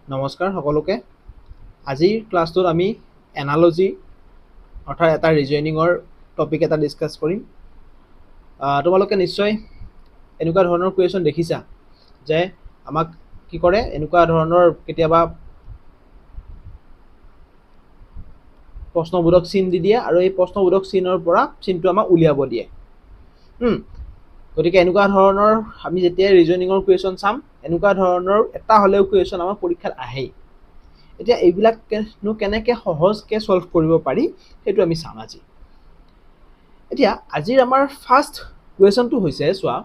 নমস্কাৰ সকলোকে। আজিৰ ক্লাছটোত আমি এনালজি অৰ্থাৎ এটা ৰিজনিঙৰ টপিক এটা ডিছকাছ কৰিম। তোমালোকে নিশ্চয় এনেকুৱা ধৰণৰ কুৱেশ্যন দেখিছা যে আমাক কি কৰে, এনেকুৱা ধৰণৰ কেতিয়াবা প্ৰশ্নবোধক চিন দি দিয়ে আৰু এই প্ৰশ্নবোধক চিনৰ পৰা চিনটো আমাক উলিয়াব দিয়ে। গতিকে এনেকুৱা ধৰণৰ আমি যেতিয়া ৰিজনিঙৰ কুৱেশ্যন চাম, এনেকুৱা ধৰণৰ এটা হ'লেও কুৱেশ্যন আমাৰ পৰীক্ষাত আহেই। এতিয়া এইবিলাকনো কেনেকৈ সহজকৈ ছল্ভ কৰিব পাৰি সেইটো আমি চাম আজি। এতিয়া আজিৰ আমাৰ ফাৰ্ষ্ট কুৱেশ্যনটো হৈছে, চোৱা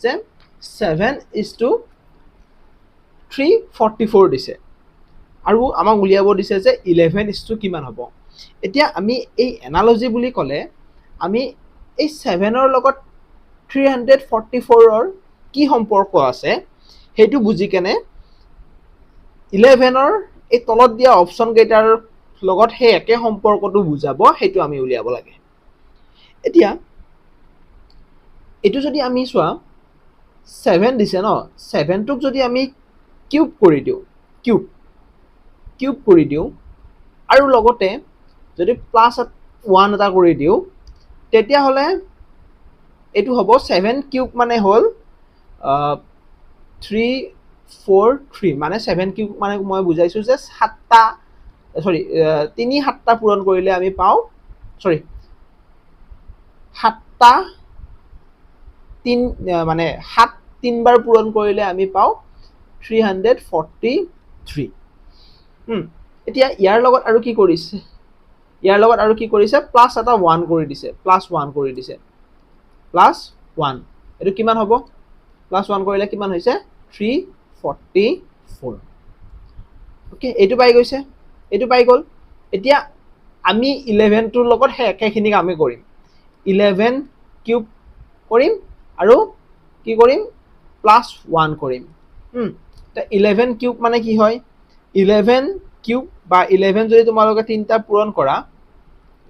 যে 7:344 দিছে আৰু আমাক উলিয়াব দিছে যে 11 কিমান হ'ব। এতিয়া আমি এই এনালজি বুলি ক'লে আমি এই 7ৰ লগত 344ৰ কি সম্পৰ্ক আছে সেইটো বুজি কেনে 11ৰ এই তলত দিয়া অপশ্যন কেইটাৰ লগত সেই একে সম্পৰ্কটো বুজাব, সেইটো আমি উলিয়াব লাগে। এতিয়া এইটো যদি আমি চোৱা 7 দিছে ন, 7টোক যদি আমি কিউব কৰি দিওঁ, কিউব কৰি দিওঁ আৰু লগতে যদি +1 এটা কৰি দিওঁ, তেতিয়াহ'লে এইটো হ'ব 7 কিউব মানে হ'ল 343, মানে 7 কিউব মানে মই বুজাইছোঁ যে 3 7টা পূৰণ কৰিলে আমি পাওঁ, 7টা মানে 7 3বাৰ পূৰণ কৰিলে আমি পাওঁ 343। এতিয়া ইয়াৰ লগত আৰু কি কৰিছে, প্লাছ এটা 1 কৰি দিছে, +1 এইটো কিমান হ'ব, +1 কৰিলে কিমান হৈছে 344। অ'কে, এইটো পাই গৈছে, এইটো পাই গ'ল। এতিয়া আমি 11টোৰ লগত সেই একেখিনি কামেই কৰিম, 11 কিউব কৰিম আৰু কি কৰিম +1 কৰিম। 11 কিউব মানে কি হয়, 11 কিউব বা 11 যদি তোমালোকে 3টা পূৰণ কৰা,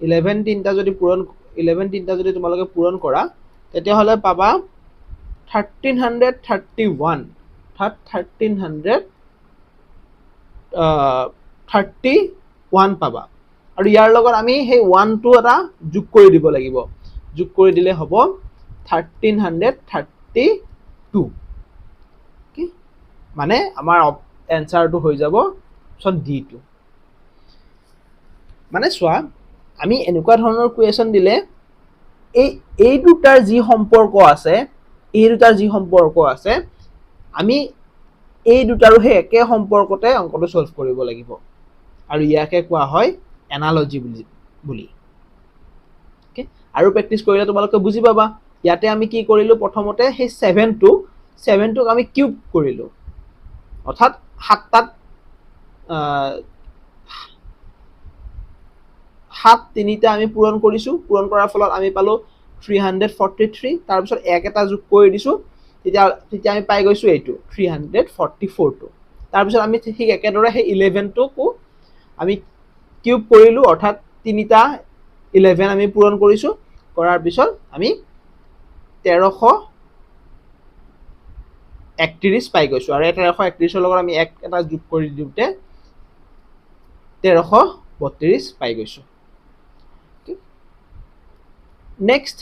11 তিনিটা যদি তোমালোকে পূৰণ কৰা, তেতিয়াহ'লে পাবা 1331 পাবা। আৰু ইয়াৰ লগত আমি সেই 1টো এটা যোগ কৰি দিব লাগিব, যোগ কৰি দিলে হ'ব 1332। মানে আমাৰ এনচাৰটো হৈ যাব অপশ্যন D2। মানে চোৱা, আমি এনেকুৱা ধৰণৰ কুৱেশ্যন দিলে এই দুটাৰ যি সম্পৰ্ক আছে, আমি এই দুটাৰো সেই একে সম্পৰ্কতে অংকটো ছল্ভ কৰিব লাগিব, আৰু ইয়াকে কোৱা হয় এনালজি বুলি। আৰু প্ৰেক্টিচ কৰিলে তোমালোকে বুজি পাবা। ইয়াতে আমি কি কৰিলোঁ, প্ৰথমতে সেই 7টোক আমি কিউব কৰিলোঁ, অৰ্থাৎ 7 3টা আমি পূৰণ কৰিছোঁ, পূৰণ কৰাৰ ফলত আমি পালোঁ 343। তাৰপিছত 1 এটা যোগ কৰি দিছোঁ, তেতিয়া আমি পাই গৈছোঁ এইটো 344টো। তাৰপিছত আমি ঠিক একেদৰে সেই 11টোকো আমি কিউব কৰিলোঁ, অৰ্থাৎ 3টা 11 আমি পূৰণ কৰিছোঁ, কৰাৰ পিছত আমি 1331 পাই গৈছোঁ, আৰু 1331ৰ লগত আমি 1 এটা যোগ কৰি দিওঁতে 1332 পাই গৈছোঁ। নেক্সট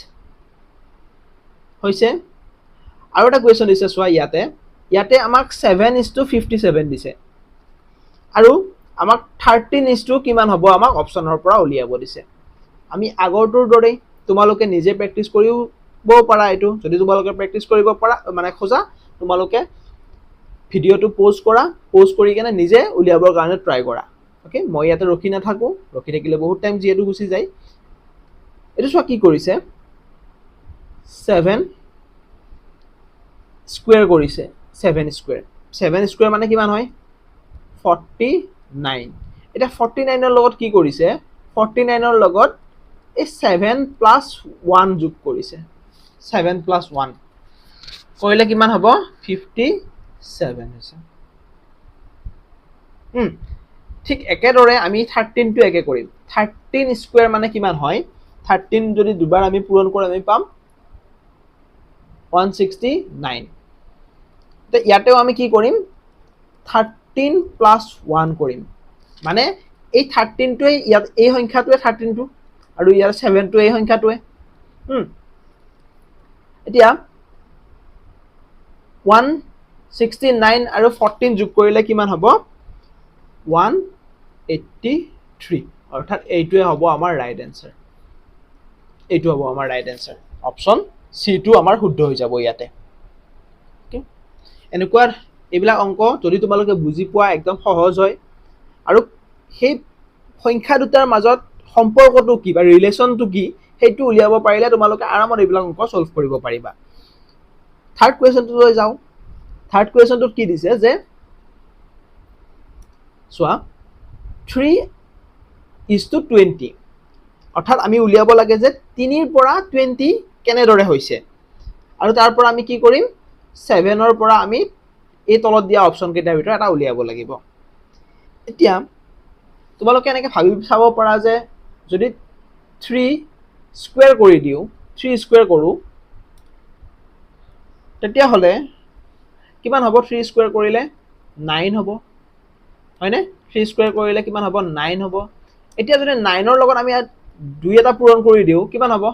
হৈছে আৰু এটা কুৱেশ্যন দিছে, চোৱা ইয়াতে আমাক 7:57 দিছে আৰু আমাক 13 কিমান হ'ব আমাক অপশ্যনৰ পৰা উলিয়াব দিছে। আমি আগৰটোৰ দৰেই তোমালোকে নিজে প্ৰেক্টিচ কৰিব পাৰা। এইটো যদি তোমালোকে প্ৰেক্টিচ কৰিব পাৰা মানে খোজা, তোমালোকে ভিডিঅ'টো প'জ কৰি কেনে নিজে উলিয়াবৰ কাৰণে ট্ৰাই কৰা। অ'কে, মই ইয়াতে ৰখি নাথাকোঁ, ৰখি থাকিলে বহুত টাইম যিহেতু গুচি যায়। এইটো চোৱা কি কৰিছে, 7 স্কুৱেৰ কৰিছে, 7 স্কুৱেৰ মানে কিমান হয় 49। এতিয়া 49ৰ লগত কি কৰিছে, 49ৰ লগত এই 7+1 যোগ কৰিছে, 7+1 কৰিলে কিমান হ'ব 57 হৈছে। ঠিক একেদৰে আমি 13টো একে কৰিম, 13 স্কুৱেৰ মানে কিমান হয়, 13 যদি দুবাৰ আমি পূৰণ কৰোঁ আমি পাম 169। ইয়াতেও আমি কি কৰিম, 14 প্লাছ 1 কৰিম মানে এই 13টোৱে ইয়াত এই সংখ্যাটোৱে 13টো আৰু ইয়াৰ 7টো এই সংখ্যাটোৱে এতিয়া 169 আৰু 14 যোগ কৰিলে কিমান হ'ব 183 অৰ্থাৎ এইটোৱে হ'ব আমাৰ ৰাইট এনসাৰ এইটো হ'ব আমাৰ ৰাইট এনসাৰ অপচন সি টো আমাৰ শুদ্ধ হৈ যাব ইয়াতে এনেকুৱা এইবিলাক অংক যদি তোমালোকে বুজি পোৱা একদম সহজ হয় আৰু সেই সংখ্যা দুটাৰ মাজত সম্পৰ্কটো কি বা ৰিলেচনটো কি সেইটো উলিয়াব পাৰিলে তোমালোকে আৰামত এইবিলাক অংক সলভ কৰিব পাৰিবা থাৰ্ড কুৱেশ্যনটো লৈ যাওঁ থাৰ্ড কুৱেশ্যনটোত কি দিছে যে চোৱা 3:20 অৰ্থাৎ আমি উলিয়াব লাগে যে 3 ৰ পৰা 20 কেনেদৰে হৈছে আৰু তাৰ পৰা আমি কি কৰিম 7 ৰ পৰা আমি এই তলত দিয়া অপচন কেইটাৰ ভিতৰত এটা উলিয়াব লাগিব এতিয়া তোমালোকে এনেকৈ ভাবি চাব পাৰা যে যদি 3 স্কোয়াৰ কৰি দিওঁ 3 স্কোয়াৰ কৰোঁ তেতিয়াহ'লে কিমান হ'ব 3 স্কোয়াৰ কৰিলে 9 হ'ব হয়নে 3 স্কোয়াৰ কৰিলে কিমান হ'ব 9 হ'ব এতিয়া যদি 9 ৰ লগত আমি 2 এটা পূৰণ কৰি দিওঁ কিমান হ'ব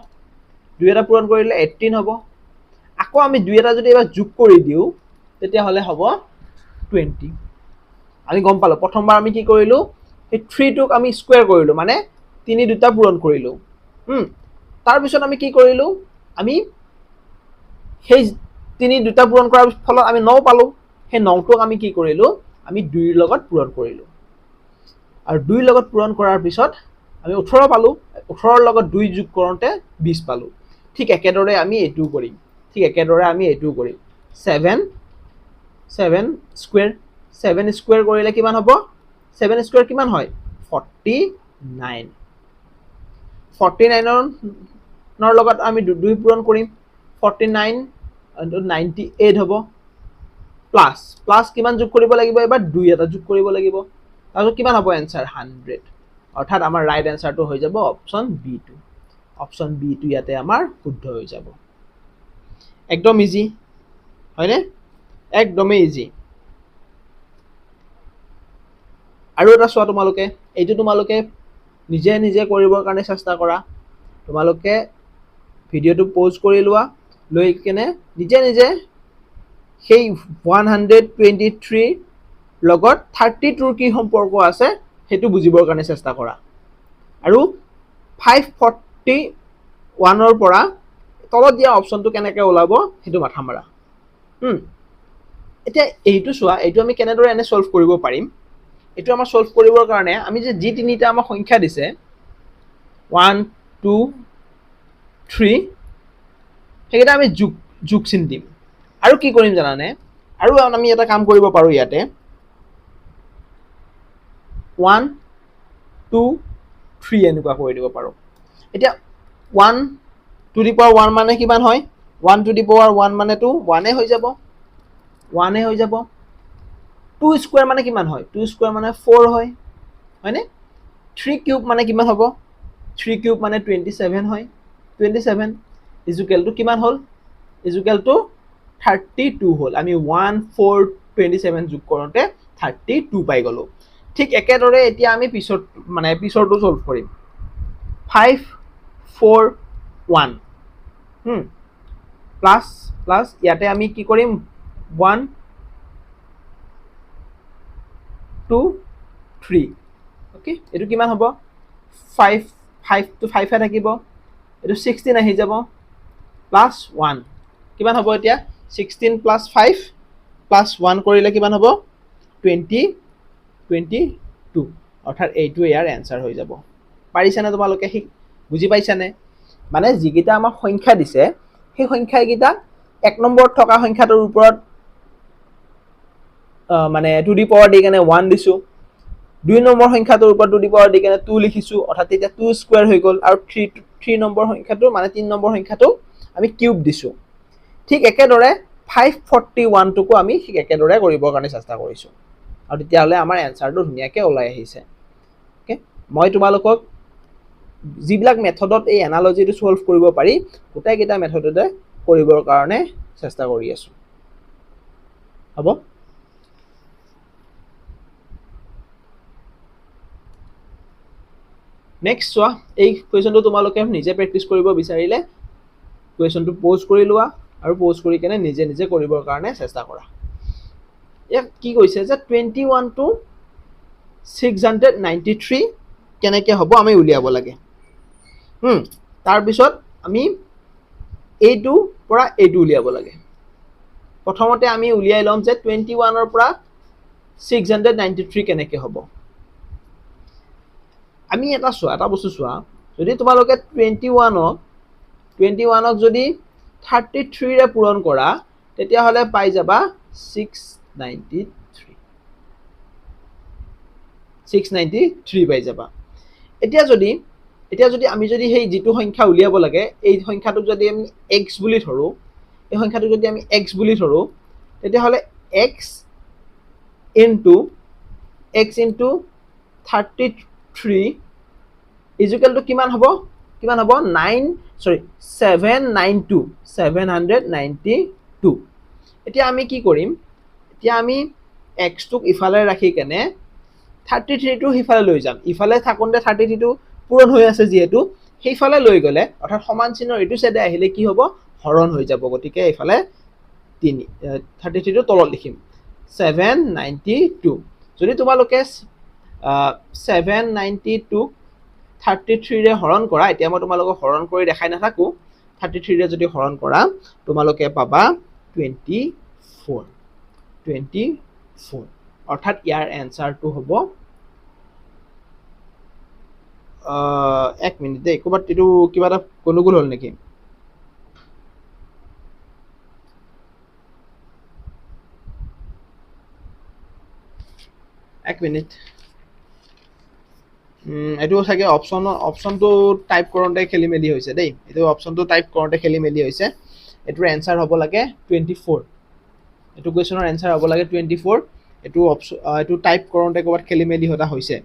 2 এটা পূৰণ কৰিলে 18 হ'ব আকৌ আমি 2 এটা যদি এবাৰ যোগ কৰি দিওঁ তেতিয়াহ'লে হ'ব 20 আমি গম পালো প্ৰথমবাৰ আমি কি কৰিলো এই 3 টোক আমি স্কোয়াৰ কৰিলো মানে 3 দুটা পূৰণ কৰিলো তাৰ পিছত আমি কি কৰিলো আমি সেই 3 দুটা পূৰণ কৰাৰ ফলত আমি 9 পালো সেই 9 টোক আমি কি কৰিলো আমি 2 ৰ লগত পূৰণ কৰিলো আৰু 2 ৰ লগত পূৰণ কৰাৰ পিছত আমি 18 পালো 18 ৰ লগত 2 যোগ কৰোতে 20 পালো ঠিক একেদৰে আমি এটো কৰিম ঠিক একেদৰে আমি এটো কৰিম 7 স্কোয়াৰ 7 স্কোয়াৰ কৰিলে কিমান হ'ব 7 স্কোয়াৰ কিমান হয় 49 49 ৰ লগত আমি 2 পূৰণ কৰিম 49 98 হ'ব প্লাস প্লাস কিমান যোগ কৰিব লাগিব এবাৰ 2 এটা যোগ কৰিব লাগিব আৰু কিমান হ'ব आंसर 100 অৰ্থাৎ আমাৰ ৰাইট आंसरটো হৈ যাব অপচন বি টো অপচন বি টো ইয়াতে আমাৰ শুদ্ধ হৈ যাব একদম ইজি হয়নে একদমই ইজি আৰু এটা চোৱা তোমালোকে এইটো তোমালোকে নিজে নিজে কৰিবৰ কাৰণে চেষ্টা কৰা তোমালোকে ভিডিওটো পজ কৰি লোৱা লৈ কেনে নিজে নিজে সেই 123 লগত 32 কি সম্পৰ্ক আছে হেতু বুজিবৰ কাৰণে চেষ্টা কৰা আৰু 541 ৰ পৰা তলত দিয়া অপচনটো কেনেকৈ ওলাব হেতু মাথা মাৰা এতিয়া এইটো চোৱা এইটো আমি কেনেদৰে এনে সলভ কৰিব পাৰিম এটো আমাৰ সলভ কৰিবৰ কাৰণে আমি যে জি তিনিটা আমাৰ সংখ্যা দিছে 1 2 3 হেগেটা আমি যোগ চিন দিম আৰু কি কৰিম জানানে আৰু আমি এটা কাম কৰিব পাৰো ইয়াতে 1 2 3 এনেকুৱা কৰি দিব পাৰো এতিয়া 1 টু দি পাৱাৰ 1 মানে কিমান হয় 1 টু দি পাৱাৰ 1 মানে তো 1 এ হৈ যাব 1 এ হৈ যাব 2 স্কয়াৰ মানে কিমান হয় 2 স্কয়াৰ মানে 4 হয় হয়নে 3 কিউব মানে কিমান হ'ব 3 কিউব মানে 27 হয় 27 ইকুৱেল টু কিমান হল ইকুৱেল টু 32 হল আমি 1 4 27 যোগ কৰোতে 32 পাই গলো ঠিক একেদৰে এতিয়া আমি পিছৰটো সলভ কৰিম 5 4 1 প্লাস ইয়াতে আমি কি কৰিম 1 2 3 ওকে এটো কিমান হ'ব 5 5 to 5 এ থাকিব এটো 16 আহি যাব প্লাস 1 কিমান হ'ব এতিয়া 16 প্লাস 5 প্লাস 1 কৰিলে কিমান হ'ব 22 অৰ্থাৎ এইটো ইয়াৰ आंसर হৈ যাব পাৰিছানে তোমালোকে বুজি পাইছানে মানে যিকিটা আমাৰ সংখ্যা দিছে সেই সংখ্যা কিটা এক নম্বৰত থকা সংখ্যাটোৰ ওপৰত মানে টু দি পাৱাৰ দি কেনে 1 দিছো 2 নম্বৰ সংখ্যাটোৰ ওপৰত টু দি পাৱাৰ দি কেনে 2 লিখিছো অৰ্থাৎ এটা 2 স্কয়াৰ হৈ গল আৰু 3 নম্বৰ সংখ্যাটো মানে 3 নম্বৰ সংখ্যাটো আমি কিউব দিছো ঠিক একেদৰে 541 টুকু আমি ঠিক একেদৰে কৰিবৰ কাৰণে চেষ্টা কৰিছো আৰু তেতিয়া হলে আমাৰ आंसरটো ধুনিয়াকৈ ওলাই আহিছে ওকে মই তোমালোকক যিবিলাক মেথডত এই এনালজিটো সলভ কৰিব পাৰি গোটাই কিটা মেথডতে কৰিবৰ কাৰণে চেষ্টা কৰি আছো হ'ব নেক্সট চোৱা, এই কুৱেশ্যনটো তোমালোকে নিজে প্ৰেক্টিছ কৰিব বিচাৰিলে কুৱেশ্যনটো প'জ কৰি লোৱা আৰু প'জ কৰি কেনে নিজে নিজে কৰিবৰ কাৰণে চেষ্টা কৰা। ইয়াত কি কৈছে যে 21 to 693 কেনেকৈ হ'ব আমি উলিয়াব লাগে। তাৰপিছত আমি এইটোৰ পৰা এইটো উলিয়াব লাগে। প্ৰথমতে আমি উলিয়াই ল'ম যে 21ৰ পৰা 693 কেনেকৈ হ'ব। আমি এটা বস্তু চোৱা, যদি তোমালোকে 21ক যদি 33ৰে পূৰণ কৰা তেতিয়াহ'লে পাই যাবা 693 পাই যাবা। এতিয়া যদি আমি যদি সেই যিটো সংখ্যা উলিয়াব লাগে এই সংখ্যাটোক যদি আমি x বুলি ধৰোঁ, এই সংখ্যাটোক যদি আমি x বুলি ধৰোঁ তেতিয়াহ'লে x ইনটু 33 ইজুকেল টু কিমান হ'ব? 792। এতিয়া আমি কি কৰিম? এতিয়া আমি এক্সটোক ইফালে ৰাখি কেনে 33টো সিফালে লৈ যাম। ইফালে থাকোঁতে 33টো পূৰণ হৈ আছে যিহেতু সেইফালে লৈ গ'লে অৰ্থাৎ সমান চিহ্নৰ এইটো চাইডে আহিলে কি হ'ব? হৰণ হৈ যাব। গতিকে এইফালে 33টো তলত লিখিম 792। যদি তোমালোকে 792ক 33ৰে হৰণ কৰা, এতিয়া মই তোমালোকক হৰণ কৰি দেখাই নাথাকোঁ, 33ৰে যদি হৰণ কৰা তোমালোকে পাবা 24। অৰ্থাৎ ইয়াৰ এনচাৰটো হ'ব, এক মিনিট দেই, ক'ৰবাত এইটো কিবা এটা গণ্ডগোল হ'ল নেকি? এক মিনিট, এইটো চাগে অপশ্যনটো টাইপ কৰোঁতে খেলি মেলি হৈছে দেই। এইটো অপশ্যনটো টাইপ কৰোঁতে খেলি মেলি হৈছে। এইটোৰ এনচাৰ হ'ব লাগে 24। এইটো কুৱেশ্যনৰ এনচাৰ হ'ব লাগে 24। এইটো টাইপ কৰোঁতে ক'ৰবাত খেলি মেলি এটা হৈছে।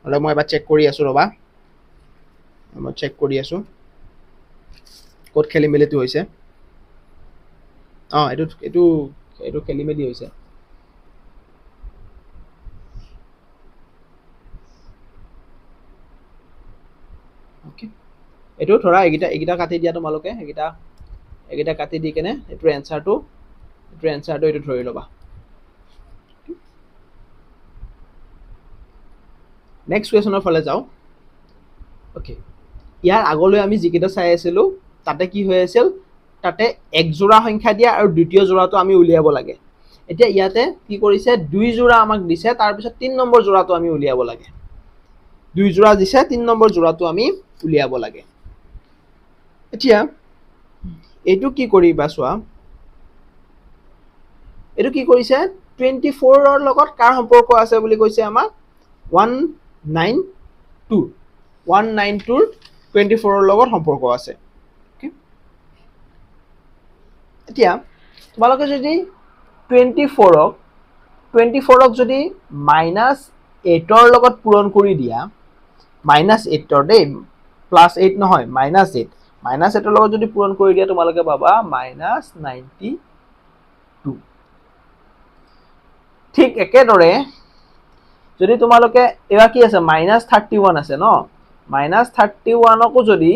হ'লে মই এবাৰ চেক কৰি আছোঁ, ৰ'বা, মই চেক কৰি আছোঁ ক'ত খেলি মেলিটো হৈছে। এইটো খেলি মেলি হৈছে। এইটো ধৰা এইকেইটা কাটি দিয়া তোমালোকে, এইকেইটা কাটি দি কেনে এইটোৰ এনচাৰটো এইটো ধৰি ল'বা। নেক্সট কুৱেশ্যনৰ ফালে যাওঁ। অ'কে, ইয়াৰ আগলৈ আমি যিকেইটা চাই আছিলোঁ তাতে কি হৈ আছিল? তাতে এক যোৰা সংখ্যা দিয়া আৰু দ্বিতীয় যোৰাটো আমি উলিয়াব লাগে। এতিয়া ইয়াতে কি কৰিছে? 2 যোৰা আমাক দিছে, তাৰপিছত 3 নম্বৰ যোৰাটো আমি উলিয়াব লাগে। 2 যোৰা দিছে, 3 নম্বৰ যোৰাটো আমি উলিয়াব লাগে। এতিয়া এইটো কি কৰিবা চোৱা, এইটো কি কৰিছে? 24ৰ লগত কাৰ সম্পৰ্ক আছে বুলি কৈছে আমাক? 192ৰ 24ৰ লগত সম্পৰ্ক আছে। এতিয়া তোমালোকে যদি 24ক যদি -8ৰ লগত পূৰণ কৰি দিয়া, -8ৰ দেই, +8 নহয়, -8, -8ৰ লগত যদি পূৰণ কৰি দিয়া তোমালোকে পাবা -92। ঠিক একেদৰে যদি তোমালোকে এয়া কি আছে? -31 আছে ন? -31কো যদি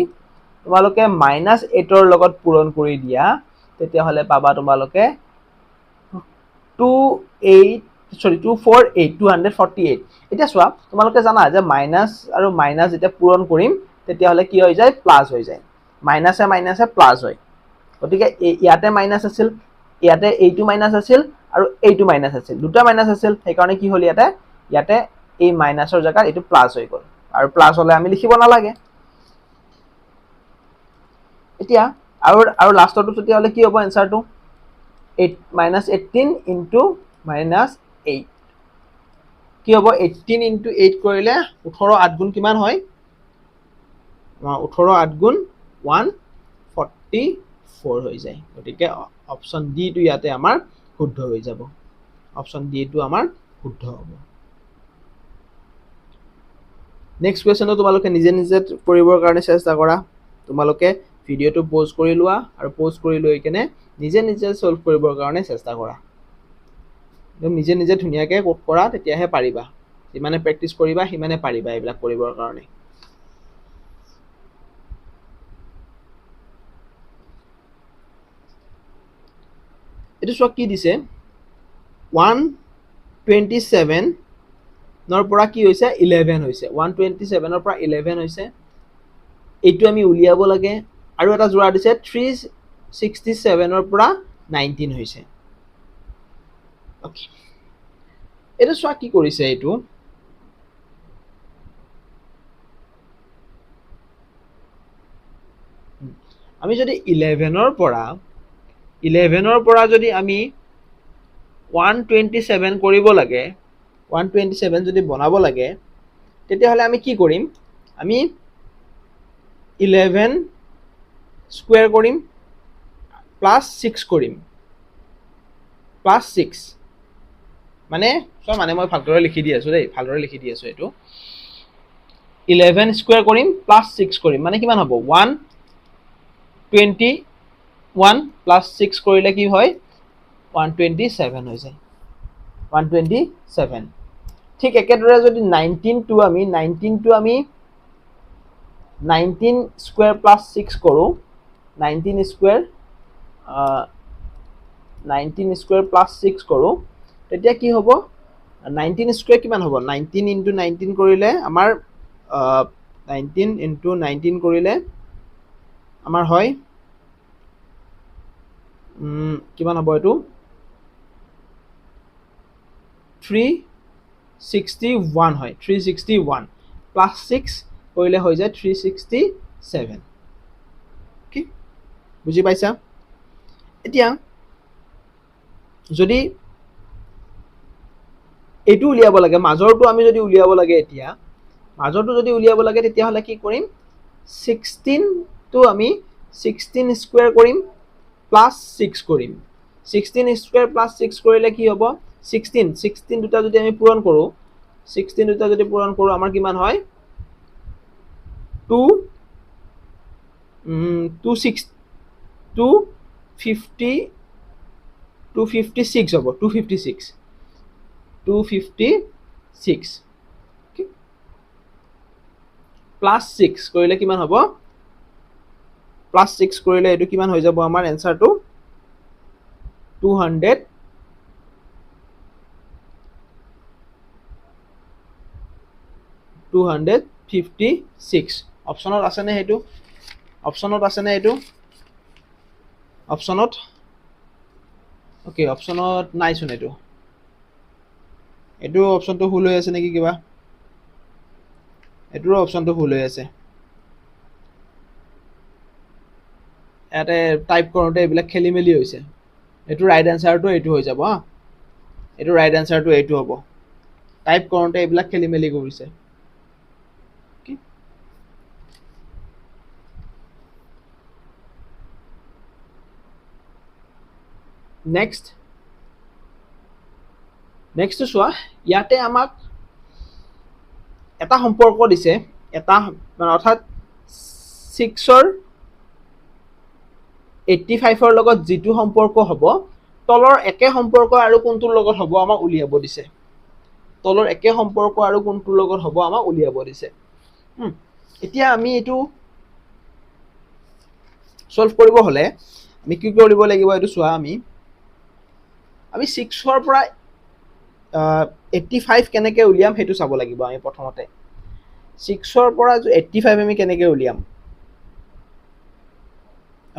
তোমালোকে -8ৰ লগত পূৰণ কৰি দিয়া তেতিয়াহ'লে পাবা তোমালোকে 248। এতিয়া চোৱা, তোমালোকে জানা যে মাইনাছ আৰু মাইনাছ যেতিয়া পূৰণ কৰিম তেতিয়াহ'লে কি হৈ যায়? প্লাছ হৈ যায়। মাইনাছে মাইনাছে প্লাছ হয়। গতিকে ইয়াতে মাইনাছ আছিল, ইয়াতে এইটো মাইনাছ আছিল আৰু এইটো মাইনাছ আছিল, দুটা মাইনাছ আছিল। সেইকাৰণে কি হ'ল? ইয়াতে এই মাইনাছৰ জেগাত এইটো প্লাছ হৈ গ'ল, আৰু প্লাছ হ'লে আমি লিখিব নালাগে। এতিয়া আৰু লাষ্টৰটো তেতিয়াহ'লে কি হ'ব এনচাৰটো? -18 ইনটু -8 কি হ'ব? 18 ইনটু 8 কৰিলে 18 8 গুণ কিমান হয়? 18 8 গুণ 144 হৈ যায়। গতিকে অপশ্যন ডিটো ইয়াতে আমাৰ শুদ্ধ হৈ যাব। অপশ্যন ডিটো আমাৰ শুদ্ধ হ'ব। নেক্সট কুৱেশ্যনটো তোমালোকে নিজে নিজে কৰিবৰ কাৰণে চেষ্টা কৰা। তোমালোকে ভিডিঅ'টো প'জ কৰি লোৱা আৰু প'জ কৰি লৈ কেনে নিজে নিজে ছল্ভ কৰিবৰ কাৰণে চেষ্টা কৰা। একদম নিজে নিজে ধুনীয়াকৈ কৰা, তেতিয়াহে পাৰিবা। যিমানে প্ৰেক্টিছ কৰিবা সিমানে পাৰিবা এইবিলাক কৰিবৰ কাৰণে এটো চোৱা কি দিছে 127 নৰ পৰা কি হৈছে 11 হৈছে 127 ৰ পৰা 11 হৈছে এইটো আমি উলিয়াব লাগে আৰু এটা জোৰা দিছে 367 ৰ পৰা 19 হৈছে ওকে এটো চোৱা কি কৰিছে এইটো আমি যদি 11 ৰ পৰা যদি আমি 127 কৰিব লাগে 127 যদি বনাব লাগে তেতিয়া হলে আমি কি কৰিম আমি 11 স্কয়াৰ কৰিম প্লাস 6 কৰিম প্লাস 6 মানে মানে মই ভালদৰে লিখি দি আছো দেই ভালদৰে লিখি দি আছো এটো 11 স্কয়াৰ কৰিম প্লাস 6 কৰিম মানে কিমান হ'ব 121 প্লাস 6 কৰিলে কি হয় 127 হৈ যায় 127 ঠিক একেদৰে যদি 19 টো আমি 19 স্কয়াৰ প্লাস 6 কৰো 19 স্কয়াৰ 19 স্কয়াৰ প্লাস 6 কৰো তেতিয়া কি হ'ব 19 স্কয়াৰ কিমান হ'ব 19 * 19 কৰিলে আমাৰ 19 * 19 কৰিলে আমাৰ হয় কিমান হ'ব এটো 361 হয় 361 প্লাস 6 কৰিলে হৈ যায় 367 কি বুজি পাইছা এতিয়া যদি এটো উলিয়াব লাগে মাজৰটো আমি যদি উলিয়াব লাগে এতিয়া মাজৰটো যদি উলিয়াব লাগে তেতিয়া হলে কি কৰিম 16 টো আমি 16 স্কয়াৰ কৰিম প্লাস 6 কৰিম 16 স্কয়াৰ প্লাস 6 কৰিলে কি হ'ব 16 দুটা যদি আমি পূৰণ কৰো 16 দুটা যদি পূৰণ কৰো আমাৰ কিমান হয় 256 হ'ব 256 প্লাস 6 কৰিলে কিমান হ'ব প্লাস 6 কৰিলে এটো কিমান হৈ যাব আমাৰ এনসাৰটো 256 অপশনত আছে নে হেতু অপশনত আছে নে এটো অপশনত ওকে অপশনত নাই শুন এটো অপশনটো ভুল হৈ আছে নেকি কিবা এটোৰ অপশনটো ভুল হৈ আছে এতে টাইপ কৰোতে এইবিলাক খেলি মেলি হৈছে এটো ৰাইট আনসাৰটো এটো হৈ যাব এটো ৰাইট আনসাৰটো এটো হ'ব টাইপ কৰোতে এইবিলাক খেলি মেলি কৰিছে নেক্সট চোৱা ইয়াতে আমাক এটা সম্পৰ্ক দিছে এটা অৰ্থাৎ 6 ৰ 85 ৰ লগত যেটো সম্পৰ্ক হ'ব তলৰ একে সম্পৰ্ক আৰু কোনটোৰ লগত হ'ব আমাক উলিয়াব দিছে তলৰ একে সম্পৰ্ক আৰু কোনটোৰ লগত হ'ব আমাক উলিয়াব দিছে এতিয়া আমি এটো সলভ কৰিব হলে আমি কি কৰিব লাগিব এটো চোৱা আমি 6 ৰ পৰা 85 কেনেকে উলিয়াম হেতু চাব লাগিব আমি প্ৰথমতে 6 ৰ পৰা 85 আমি কেনেকে উলিয়াম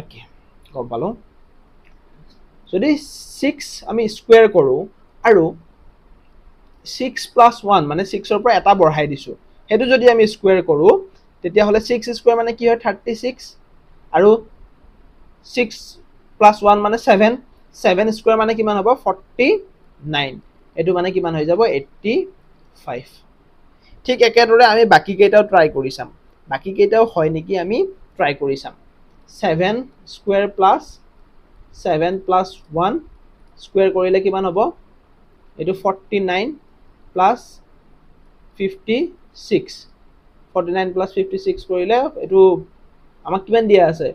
ওকে গম পালো যদি 6 আমি স্কয়াৰ কৰো আৰু 6 + 1 মানে 6 ৰ পৰা এটা বঢ়াই দিছো হেতু যদি আমি স্কয়াৰ কৰো তেতিয়া হলে 6 স্কয়াৰ মানে কি হয় 36 আৰু 6 + 1 মানে 7 7 স্কয়াৰ মানে কিমান হ'ব 49 এটো মানে কিমান হৈ যাব 85 ঠিক একেদৰে আমি বাকি কেইটাও ট্ৰাই কৰি চাম বাকি কেইটাও হয় নেকি আমি ট্ৰাই কৰি চাম 7 স্কয়াৰ প্লাস 7 + 1 স্কয়াৰ কৰিলে কিমান হ'ব এটো 49 প্লাস 56 49 প্লাস 56 কৰিলে এটো আমাক কিমান দিয়া আছে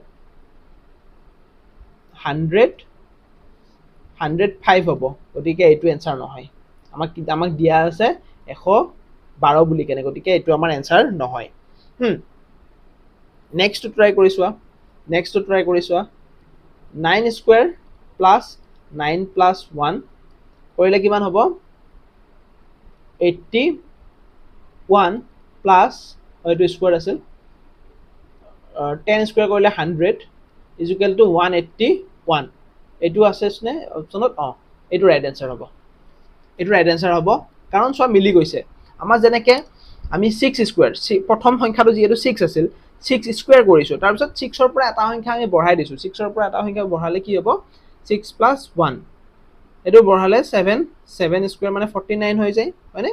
105 হ'ব গতিকে এটো এনসাৰ নহয় আমাক দিয়া আছে 12 বুলি কেনে, গতিকে এইটো আমাৰ এনসাৰ নহয়। নেক্সটটো ট্ৰাই কৰি চোৱা, 9 স্কোয়াৰ প্লাছ 9 প্লাছ 1 কৰিলে কিমান হ'ব? 81 প্লাছ, এইটো স্কোয়াৰ আছিল, 10 স্কোয়াৰ কৰিলে 100 ইকুৱেল টু 181। এইটো আছে নে অপশ্যনত? এইটো ৰাইট এনসাৰ হ'ব, এইটো ৰাইট এনসাৰ হ'ব, কাৰণ চোৱা মিলি গৈছে। আমাৰ যেনেকৈ আমি 6 স্কোয়াৰ, প্ৰথম সংখ্যাটো যিহেতু 6 আছিল, 6 স্কোয়াৰ কৰিছোঁ, তাৰপিছত 6ৰ পৰা এটা সংখ্যা আমি বঢ়াই দিছোঁ, 6ৰ পৰা এটা সংখ্যা বঢ়ালে কি হ'ব? 6 প্লাছ 1, এইটো বঢ়ালে 7, 7 স্কোয়াৰ মানে 49 হৈ যায়, হয়নে?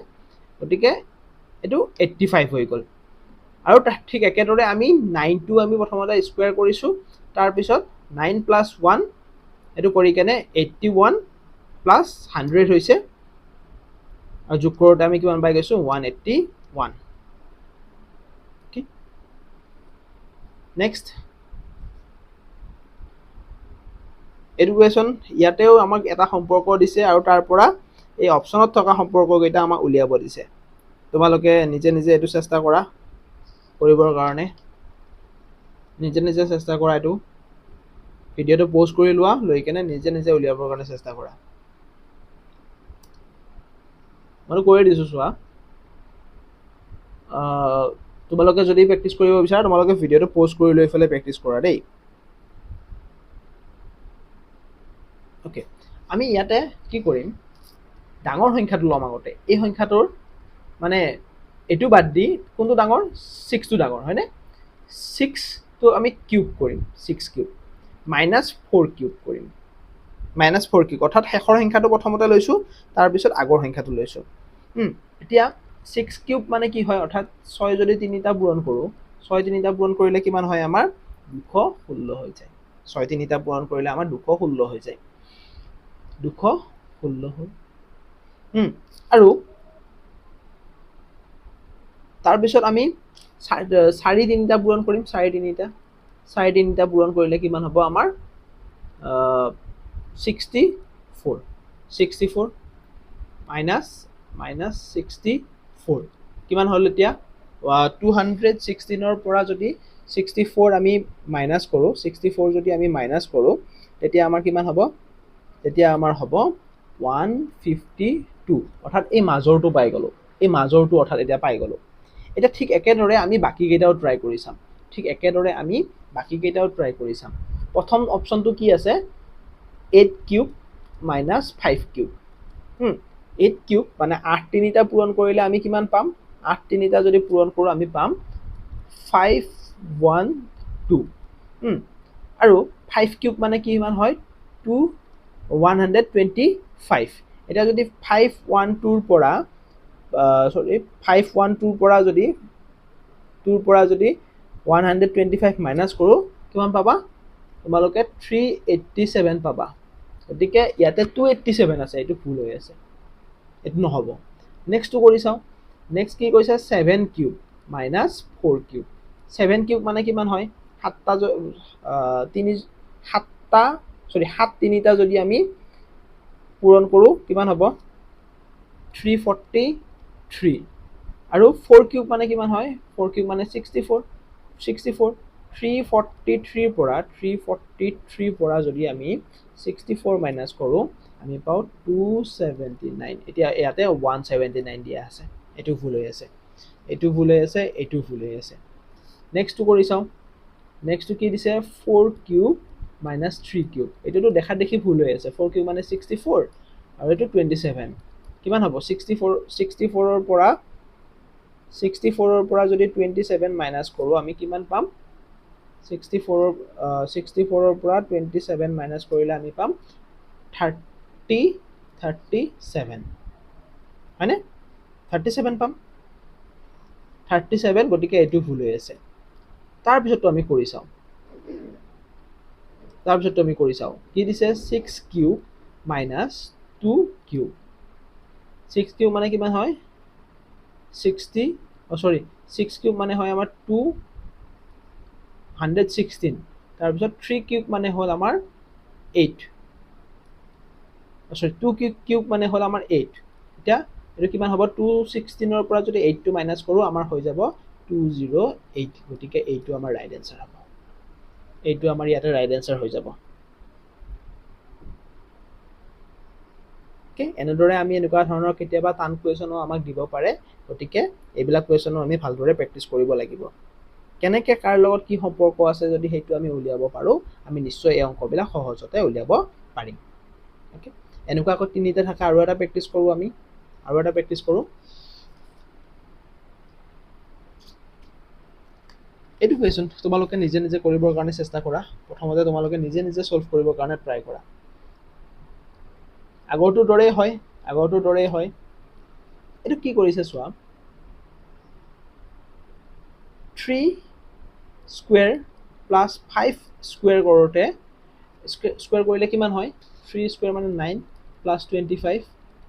গতিকে এইটো 85 হৈ গ'ল। আৰু ঠিক একেদৰে আমি 9টো আমি প্ৰথমতে স্কোয়াৰ কৰিছোঁ, তাৰপিছত 9 প্লাছ 1 এইটো কৰি কেনে 81 প্লাছ 100 হৈছে, আৰু যোগ কৰোঁতে আমি কিমান পাই গৈছোঁ? 181। নেক্সট এইটো কুৱেশ্যন, ইয়াতেও আমাক এটা সম্পৰ্ক দিছে, আৰু তাৰ পৰা এই অপশ্যনত থকা সম্পৰ্ককেইটা আমাক উলিয়াব দিছে। তোমালোকে নিজে নিজে এইটো চেষ্টা কৰা কৰিবৰ কাৰণে, নিজে নিজে চেষ্টা কৰা, এইটো ভিডিঅ'টো প'জ কৰি লোৱা, লৈ কেনে নিজে নিজে উলিয়াবৰ কাৰণে চেষ্টা কৰা। মইতো কৰি দিছোঁ, চোৱা। তোমালোকে যদি প্ৰেক্টিছ কৰিব বিচাৰা, তোমালোকে ভিডিঅ'টো প'জ কৰি লৈ পেলাই প্ৰেক্টিছ কৰা দেই। অ'কে, আমি ইয়াতে কি কৰিম? ডাঙৰ সংখ্যাটো ল'ম আগতে। এই সংখ্যাটোৰ মানে এইটো বাদ দি কোনটো ডাঙৰ? 6টো ডাঙৰ, হয়নে? 6টো আমি কিউব কৰিম, 6 কিউব মাইনাছ 4 কিউব কৰিম, মাইনাছ 4 কিউব, অৰ্থাৎ শেষৰ সংখ্যাটো প্ৰথমতে লৈছোঁ, তাৰপিছত আগৰ সংখ্যাটো লৈছোঁ। এতিয়া 6 কিউব মানে কি হয়? অৰ্থাৎ 6 যদি 3টা পূৰণ কৰোঁ, 6 3টা পূৰণ কৰিলে কিমান হয়? আমাৰ 216 হৈ যায়। 6 3টা পূৰণ কৰিলে আমাৰ 216 হৈ যায়, 216 হ'ল। আৰু তাৰপিছত আমি 4 3টা পূৰণ কৰিম, 4 3টা পূৰণ কৰিলে কিমান হ'ব? আমাৰ 64, 64 মাইনাছ 64 কিমান হ'ল? এতিয়া 216ৰ পৰা যদি 64 আমি মাইনাছ কৰোঁ, 64 যদি আমি মাইনাছ কৰোঁ, তেতিয়া আমাৰ কিমান হ'ব? তেতিয়া আমাৰ হ'ব 152, অৰ্থাৎ এই মাজৰটো পাই গ'লোঁ, এই মাজৰটো অৰ্থাৎ এতিয়া পাই গ'লোঁ। এতিয়া ঠিক একেদৰে আমি বাকীকেইটাও ট্ৰাই কৰি চাম, প্ৰথম অপশ্যনটো কি আছে? 8 কিউব মাইনাছ 5 কিউব। 8 কিউব মানে 8 3টা পূৰণ কৰিলে আমি কিমান পাম? 8 3টা যদি পূৰণ কৰোঁ, আমি পাম 512। আৰু 5 কিউব মানে কিমান হয়? 125। এতিয়া যদি 512ৰ পৰা 125 মাইনাছ কৰোঁ, কিমান পাবা? তোমালোকে 387 পাবা। গতিকে ইয়াতে 287 আছে, এইটো ভুল হৈ আছে, এইটো নহ'ব। নেক্সটটো কৰি চাওঁ। নেক্সট কি কৈছে? 7 কিউব মাইনাছ 4 কিউব। 7 কিউব মানে কিমান হয়? 7 3টা যদি আমি পূৰণ কৰোঁ, কিমান হ'ব? 343। আৰু 4 কিউব মানে কিমান হয়? 4 কিউব মানে 64। 343ৰ পৰা যদি আমি 64 মাইনাছ কৰোঁ, আমি পাওঁ 279। এতিয়া ইয়াতে 179 দিয়া আছে, এইটো ভুল হৈ আছে, এইটো ভুল হৈ আছে। নেক্সটটো কৰি চাওঁ। নেক্সটটো কি দিছে? 4 কিউব মাইনাছ 3 কিউব। এইটোতো দেখাত দেখি ভুল হৈ আছে, 4 কিউব মানে 64 আৰু এইটো 27। কিমান হ'ব? 64ৰ পৰা যদি 27 মাইনাছ কৰোঁ, আমি কিমান পাম? 64ৰ পৰা 27 মাইনাছ কৰিলে আমি পাম 37, হয়নে? 37 পাম, 37, গতিকে এইটো ভুল হৈ আছে। তাৰপিছতটো আমি কৰি চাওঁ। কি দিছে? 6 কিউব মাইনাছ 2 কিউব। 6 কিউব মানে কিমান হয়? 6 কিউব মানে হয় আমাৰ 216। তাৰপিছত 3 কিউব মানে হ'ল আমাৰ 8। 2 কিউব মানে হ'ল আমাৰ 8। এতিয়া এইটো কিমান হ'ব 216 ৰ পৰা যদি 8 টো মাইনাস কৰো আমাৰ হৈ যাব 208 গতিকে এইটো আমাৰ ৰাইট আনসাৰ হ'ব এইটো আমাৰ ইয়াতে ৰাইট আনসাৰ হৈ যাব ওকে এনেদৰে আমি এনেকুৱা ধৰণৰ কেতিয়াবা টান কোৱেশ্যনো আমাক দিব পাৰে গতিকে এইবিলাক কোৱেশ্যনো আমি ভালদৰে প্ৰেক্টিছ কৰিব লাগিব কেনেকৈ কাৰ লগত কি সম্পৰ্ক আছে যদি সেইটো আমি উলিয়াব পাৰো আমি নিশ্চয় এই অংকবিলাক সহজতে উলিয়াব পাৰিম ওকে এনেকুৱাকৈ তিনিটা থকা আৰু এটা প্ৰেক্টিছ কৰো আমি আৰু এটা প্ৰেক্টিছ কৰো এইটো কুৱেশ্যন তোমালোকে নিজে নিজে কৰিবৰ কাৰণে চেষ্টা কৰা প্ৰথমতে তোমালোকে নিজে নিজে সলভ কৰিবৰ কাৰণে ট্ৰাই কৰা আগৰটো দৰেই হয় এইটো কি কৰিছে চোৱা 3 স্কোয়াৰ প্লাস 5 স্কোয়াৰ কৰোতে স্কোয়াৰ কৰিলে কিমান হয় 3 স্কোয়াৰ মানে 9 প্লাস 25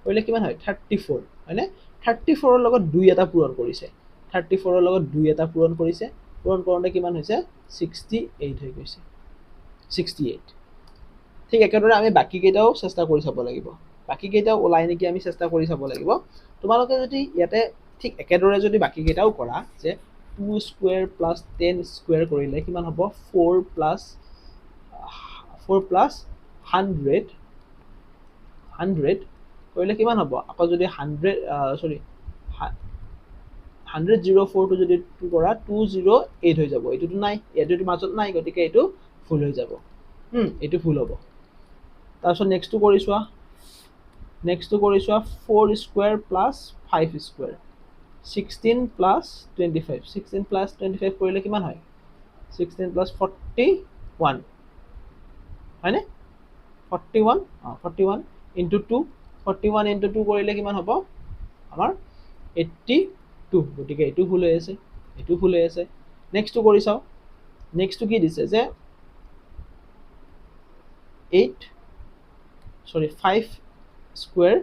কৰিলে কিমান হয় 34 হয়নে 34 ৰ লগত 2 এটা পূৰণ কৰিছে 34 ৰ লগত 2 এটা পূৰণ কৰিছে পূৰণ কৰোতে কিমান হৈছে 68 হৈ গৈছে 68 ঠিক একেদৰে আমি বাকি কেইটাও চেষ্টা কৰি চাব লাগিব বাকি কেইটাও ওলাই নেকি আমি চেষ্টা কৰি চাব লাগিব তোমালোকে যদি ইয়াতে ঠিক একেদৰে যদি বাকি কেইটাও কৰা যে 2 স্কোয়াৰ প্লাস 10 স্কোয়াৰ কৰিলে কিমান হ'ব 4 প্লাস 100 কৰিলে কিমান হ'ব আকৌ যদি 100 টো যদি কৰা 208 হৈ যাব এইটোটো নাই এইটোটো মাজত নাই গতিকে এইটো ফুল হৈ যাব এইটো ফুল হ'ব তাৰপিছত নেক্সটটো কৰি চোৱা 4 square plus 5 square 16 plus 25 16 plus 25 কৰিলে কিমান হয় 16 প্লাস 41 হয়নে 41 into 2 41 into 2 কৰিলে কিমান হ'ব আমাৰ 82 গতিকে এইটো ভুল হৈ আছে নেক্সটটো কৰি চাও নেক্সটটো কি দিছে যে 5 স্কোয়াৰ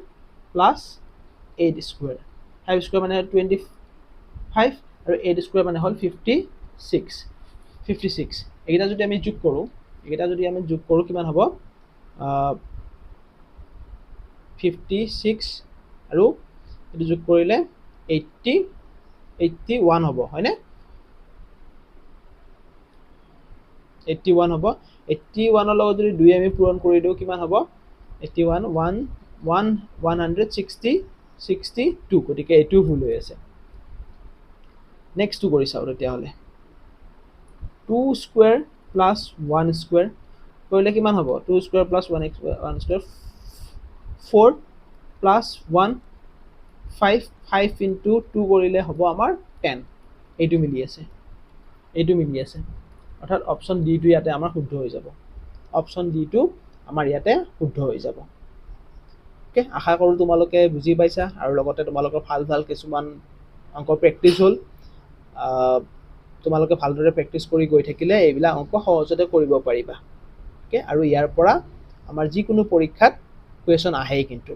প্লাস 8 স্কোয়াৰ 5 স্কোয়াৰ মানে 25 আৰু 8 স্কোয়াৰ মানে হ'ল 56 এইটা যদি আমি যোগ কৰো কিমান হ'ব 56 আৰু এটো যোগ কৰিলে 81 হ'ব হয়নে 81 হ'ব 81 ৰ লগত যদি 2 আমি পূৰণ কৰি দিও কিমান হ'ব 81 162 গতিকে এইটো ভুল হৈ আছে নেক্সটটো কৰি চাও তেতিয়া হলে 2 স্কোয়াৰ প্লাস 1 স্কোয়াৰ কৰিলে কিমান হ'ব 2 square plus 1 square 4 plus 1 5 into 2 কৰিলে হ'ব আমাৰ 10 এইটো মিলি আছে অৰ্থাৎ অপচন ডি টো ইয়াতে আমাৰ শুদ্ধ হৈ যাব ওকে আশা কৰো তোমালোকে বুজি পাইছা আৰু লগতে তোমালোকৰ ভাল কিছুমান অংক প্ৰেক্টিছ হ'ল তোমালোকে ভালদৰে প্ৰেক্টিছ কৰি গৈ থাকিলে এইবিলাক অংক সহজতে কৰিব পাৰিবা ওকে আৰু ইয়াৰ পৰা আমাৰ যিকোনো পৰীক্ষাত কুৱেশ্যন আহেই কিন্তু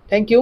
থ্যাংক ইউ